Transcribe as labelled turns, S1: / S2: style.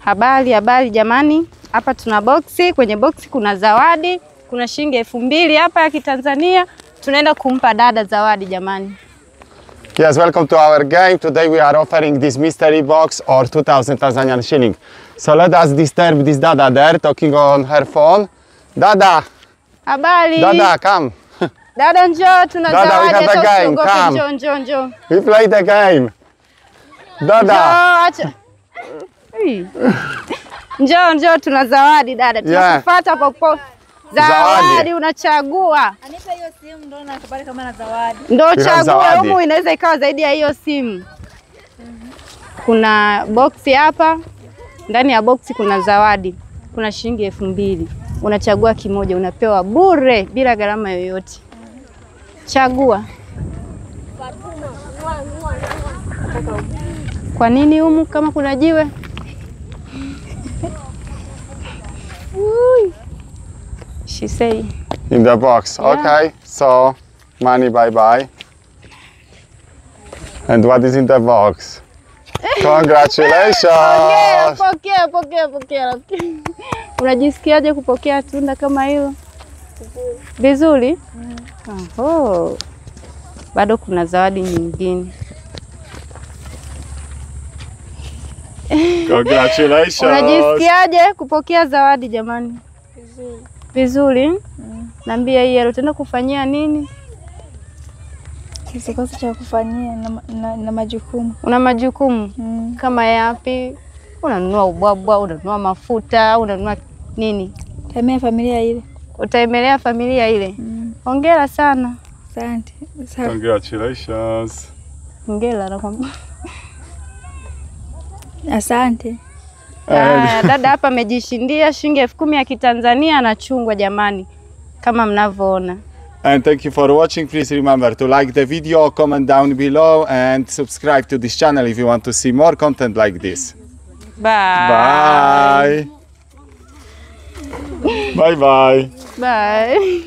S1: Habari jamani. Hapa tuna boksi, kwenye boksi kuna zawadi, kuna shilingi 2000 hapa ya Kitanzania. Tunaenda kumpa dada zawadi jamani.
S2: Yes, welcome to our game. Today we are offering this mystery box or 2000 Tanzanian shilling. So let us disturb this dada there talking on her phone. Dada.
S1: Habari.
S2: Dada, come.
S1: Dada njoo, tuna
S2: Dada,
S1: zawadi.
S2: we have a game. Come.
S1: Njoo.
S2: We play the game. Dada.
S1: Njoo, tuna zawadi dada. Tunakufuata popo. Zawadi unachagua.
S3: Anipa hiyo simu ndio nakubali kama na zawadi.
S1: Ndio chagua, humu inaweza ikawa zaidi ya hiyo simu. Kuna boksi hapa. Ndani ya boksi kuna zawadi. Kuna shilingi 2000. Unachagua kimoja, unapewa bure bila gharama yoyote. Chagua. Kwa nini humu kama kuna jiwe? She say
S2: In the box. Yeah. Okay. So money bye. And what is in the box? Congratulations.
S1: Pokea. Unajisikiaje kupokea tunda kama hilo? Vizuri? Oho. Bado kuna zawadi nyingine.
S2: Congratulations.
S1: Unajisikiaje kupokea zawadi jamani? Vizuri? Naambia hii utaenda kufanyia nini?
S3: Kikosi cha kufanyia na majukumu.
S1: Una majukumu? Kama yapi? Unanunua ubwabwa, unanunua mafuta, unanunua nini?
S3: Utaemelea familia ile.
S1: Utaemelea familia ile? Hongera sana.
S3: Asante.
S2: Congratulations.
S1: Hongera nakwambia.
S3: Asante.
S1: Dada hapa amejishindia shilingi 10,000 ya Kitanzania na chungwa jamani. Kama mnavyoona.
S2: And thank you for watching. Please remember to like the video, comment down below and subscribe to this channel if you want to see more content like this.
S1: Bye.
S2: Bye. Bye.
S1: Bye.